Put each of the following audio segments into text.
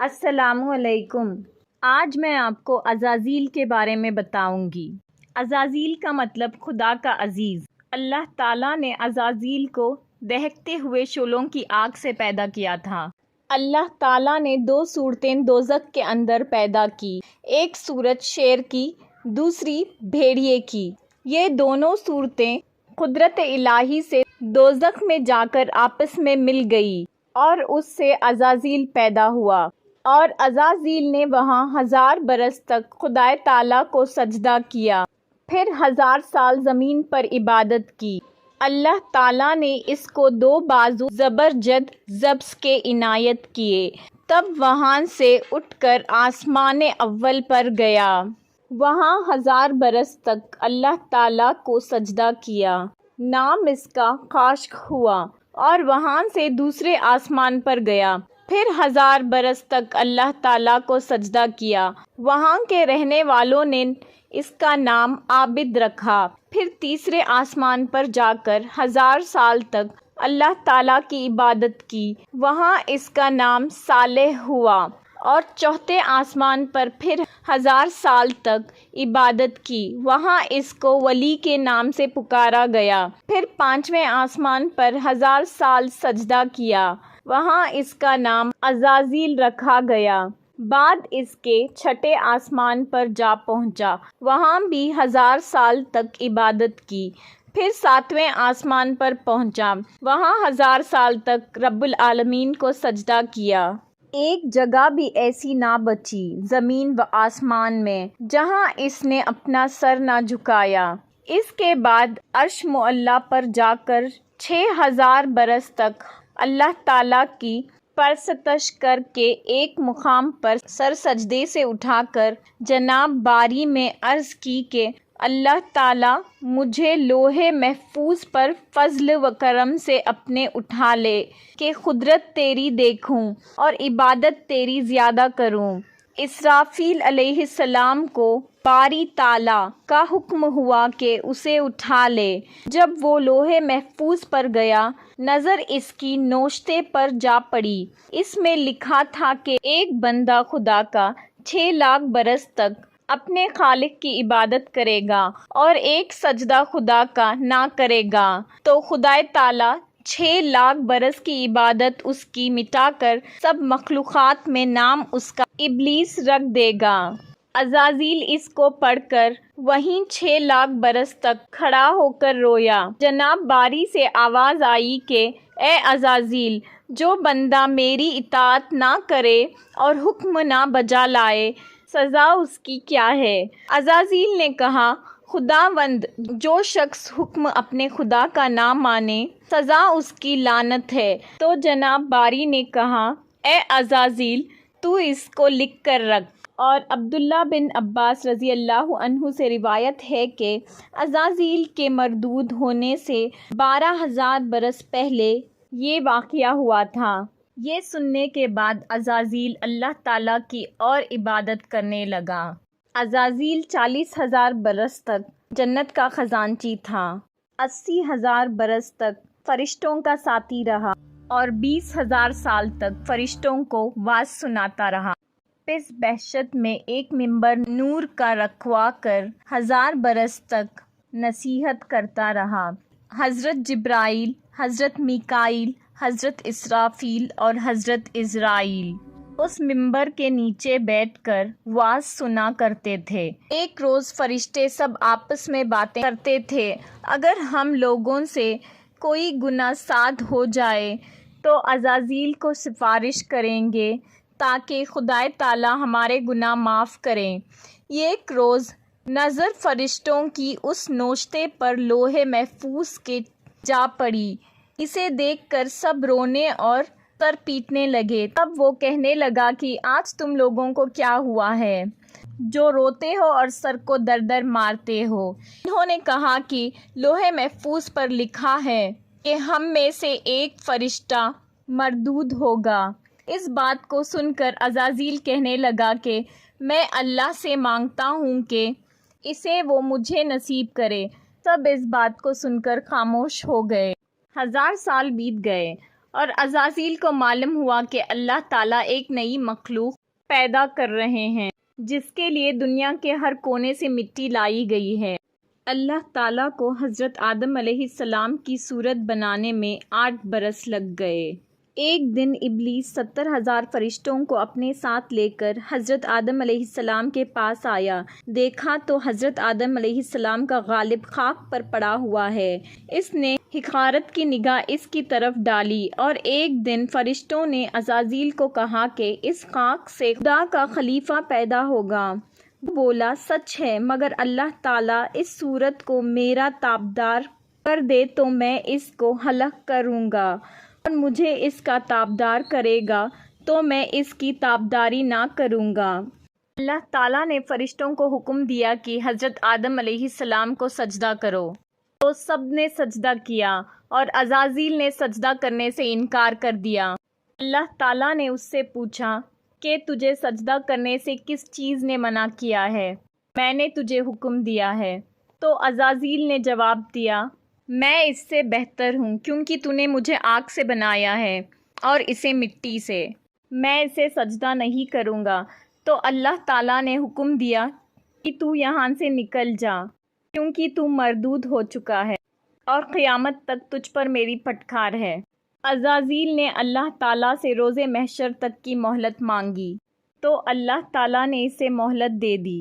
السلام علیکم۔ آج میں آپ کو عزازیل کے بارے میں بتاؤں گی۔ عزازیل کا مطلب خدا کا عزیز۔ اللہ تعالیٰ نے عزازیل کو دہکتے ہوئے شعلوں کی آگ سے پیدا کیا تھا۔ اللہ تعالیٰ نے 2 صورتیں دوزخ کے اندر پیدا کی، ایک صورت شیر کی، دوسری بھیڑیے کی۔ یہ دونوں صورتیں قدرت الہی سے دوزخ میں جا کر آپس میں مل گئی اور اس سے عزازیل پیدا ہوا، اور عزازیل نے وہاں 1000 برس تک خدائے تعالیٰ کو سجدہ کیا، پھر 1000 سال زمین پر عبادت کی۔ اللہ تعالیٰ نے اس کو 2 بازو زبرجد قبض کے عنایت کیے، تب وہاں سے اٹھ کر آسمان اول پر گیا، وہاں 1000 برس تک اللہ تعالیٰ کو سجدہ کیا، نام اس کا خاشق ہوا، اور وہاں سے دوسرے آسمان پر گیا، پھر 1000 برس تک اللہ تعالیٰ کو سجدہ کیا، وہاں کے رہنے والوں نے اس کا نام عابد رکھا، پھر تیسرے آسمان پر جا کر 1000 سال تک اللہ تعالیٰ کی عبادت کی، وہاں اس کا نام صالح ہوا، اور چوتھے آسمان پر پھر 1000 سال تک عبادت کی، وہاں اس کو ولی کے نام سے پکارا گیا، پھر 5ویں آسمان پر 1000 سال سجدہ کیا، وہاں اس کا نام عزازیل رکھا گیا، بعد اس کے 6 آسمان پر جا پہنچا، وہاں بھی 1000 سال تک عبادت کی، پھر 7ویں آسمان پر پہنچا، وہاں 1000 سال تک رب العالمین کو سجدہ کیا۔ ایک جگہ بھی ایسی نہ بچی زمین و آسمان میں جہاں اس نے اپنا سر نہ جھکایا۔ اس کے بعد عرش معلیٰ پر جا کر 6000 برس تک اللہ تعالیٰ کی پرستش کر کے ایک مقام پر سر سجدے سے اٹھا کر جناب باری میں عرض کی کہ اللہ تعالیٰ مجھے لوح محفوظ پر فضل و کرم سے اپنے اٹھا لے کہ قدرت تیری دیکھوں اور عبادت تیری زیادہ کروں۔ اسرافیل علیہ السلام کو باری تعالیٰ کا حکم ہوا کہ اسے اٹھا لے۔ جب وہ لوح محفوظ پر گیا، نظر اس کی نوشتے پر جا پڑی، اس میں لکھا تھا کہ ایک بندہ خدا کا 6 لاکھ برس تک اپنے خالق کی عبادت کرے گا اور ایک سجدہ خدا کا نہ کرے گا تو خدائے تعالیٰ 6 لاکھ برس کی عبادت اس کی مٹا کر سب مخلوقات میں نام اس کا ابلیس رکھ دے گا۔ عزازیل اس کو پڑھ کر وہیں 6 لاکھ برس تک کھڑا ہو کر رویا۔ جناب باری سے آواز آئی کہ اے عزازیل، جو بندہ میری اطاعت نہ کرے اور حکم نہ بجا لائے، سزا اس کی کیا ہے؟ عزازیل نے کہا، خداوند، جو شخص حکم اپنے خدا کا نہ مانے، سزا اس کی لعنت ہے۔ تو جناب باری نے کہا، اے عزازیل، تو اس کو لکھ کر رکھ۔ اور عبداللہ بن عباس رضی اللہ عنہ سے روایت ہے کہ عزازیل کے مردود ہونے سے 12000 برس پہلے یہ واقعہ ہوا تھا۔ یہ سننے کے بعد عزازیل اللہ تعالیٰ کی اور عبادت کرنے لگا۔ عزازیل 40000 برس تک جنت کا خزانچی تھا، 80000 برس تک فرشتوں کا ساتھی رہا، اور 20000 سال تک فرشتوں کو واعظ سناتا رہا۔ اس بہشت میں ایک ممبر نور کا رکھوا کر 1000 برس تک نصیحت کرتا رہا۔ حضرت جبرائیل، حضرت میکائیل، حضرت اسرافیل اور حضرت عزرائیل اس ممبر کے نیچے بیٹھ کر واعظ سنا کرتے تھے۔ ایک روز فرشتے سب آپس میں باتیں کرتے تھے، اگر ہم لوگوں سے کوئی گناہ ساد ہو جائے تو عزازیل کو سفارش کریں گے تاکہ خدائے تعالیٰ ہمارے گناہ معاف کریں۔ ایک روز نظر فرشتوں کی اس نوشتے پر لوح محفوظ کے جا پڑی، اسے دیکھ کر سب رونے اور سر پیٹنے لگے۔ تب وہ کہنے لگا کہ آج تم لوگوں کو کیا ہوا ہے جو روتے ہو اور سر کو در در مارتے ہو؟ انہوں نے کہا کہ لوح محفوظ پر لکھا ہے کہ ہم میں سے ایک فرشتہ مردود ہوگا۔ اس بات کو سن کر عزازیل کہنے لگا کہ میں اللہ سے مانگتا ہوں کہ اسے وہ مجھے نصیب کرے۔ سب اس بات کو سن کر خاموش ہو گئے۔ 1000 سال بیت گئے اور عزازیل کو معلوم ہوا کہ اللہ تعالیٰ ایک نئی مخلوق پیدا کر رہے ہیں جس کے لیے دنیا کے ہر کونے سے مٹی لائی گئی ہے۔ اللہ تعالیٰ کو حضرت آدم علیہ السلام کی صورت بنانے میں 8 برس لگ گئے۔ ایک دن ابلیس 70,000 فرشتوں کو اپنے ساتھ لے کر حضرت آدم علیہ السلام کے پاس آیا۔ دیکھا تو حضرت آدم علیہ السلام کا غالب خاک پر پڑا ہوا ہے۔ اس نے حقارت کی نگاہ اس کی طرف ڈالی اور ایک دن فرشتوں نے عزازیل کو کہا کہ اس خاک سے خدا کا خلیفہ پیدا ہوگا۔ وہ بولا سچ ہے، مگر اللہ تعالیٰ اس صورت کو میرا تابدار کر دے تو میں اس کو ہلاک کروں گا، اور مجھے اس کا تابدار کرے گا تو میں اس کی تابداری نہ کروں گا۔ اللہ تعالیٰ نے فرشتوں کو حکم دیا کہ حضرت آدم علیہ السلام کو سجدہ کرو، تو سب نے سجدہ کیا اور عزازیل نے سجدہ کرنے سے انکار کر دیا۔ اللہ تعالیٰ نے اس سے پوچھا کہ تجھے سجدہ کرنے سے کس چیز نے منع کیا ہے؟ میں نے تجھے حکم دیا ہے۔ تو عزازیل نے جواب دیا میں اس سے بہتر ہوں، کیونکہ تو نے مجھے آگ سے بنایا ہے اور اسے مٹی سے، میں اسے سجدہ نہیں کروں گا۔ تو اللہ تعالیٰ نے حکم دیا کہ تو یہاں سے نکل جا، کیونکہ تو مردود ہو چکا ہے اور قیامت تک تجھ پر میری پھٹکار ہے۔ عزازیل نے اللہ تعالیٰ سے روز محشر تک کی مہلت مانگی، تو اللہ تعالیٰ نے اسے مہلت دے دی۔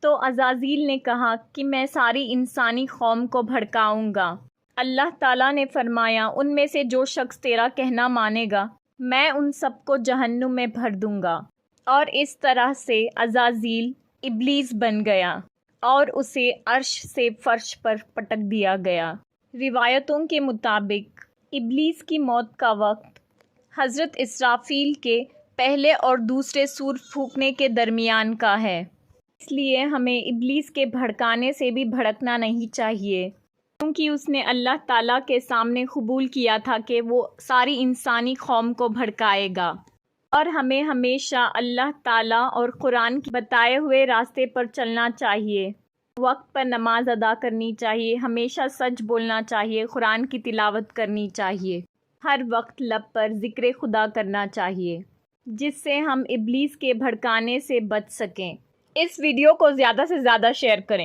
تو عزازیل نے کہا کہ میں ساری انسانی قوم کو بھڑکاؤں گا۔ اللہ تعالیٰ نے فرمایا ان میں سے جو شخص تیرا کہنا مانے گا میں ان سب کو جہنم میں بھر دوں گا۔ اور اس طرح سے عزازیل ابلیس بن گیا اور اسے عرش سے فرش پر پٹک دیا گیا۔ روایتوں کے مطابق ابلیس کی موت کا وقت حضرت اسرافیل کے پہلے اور دوسرے سور پھونکنے کے درمیان کا ہے، اس لیے ہمیں ابلیس کے بھڑکانے سے بھی بھڑکنا نہیں چاہیے، کیونکہ اس نے اللہ تعالیٰ کے سامنے قبول کیا تھا کہ وہ ساری انسانی قوم کو بھڑکائے گا۔ اور ہمیں ہمیشہ اللہ تعالیٰ اور قرآن کے بتائے ہوئے راستے پر چلنا چاہیے، وقت پر نماز ادا کرنی چاہیے، ہمیشہ سچ بولنا چاہیے، قرآن کی تلاوت کرنی چاہیے، ہر وقت لب پر ذکر خدا کرنا چاہیے، جس سے ہم ابلیس کے بھڑکانے سے بچ سکیں۔ اس ویڈیو کو زیادہ سے زیادہ شیئر کریں۔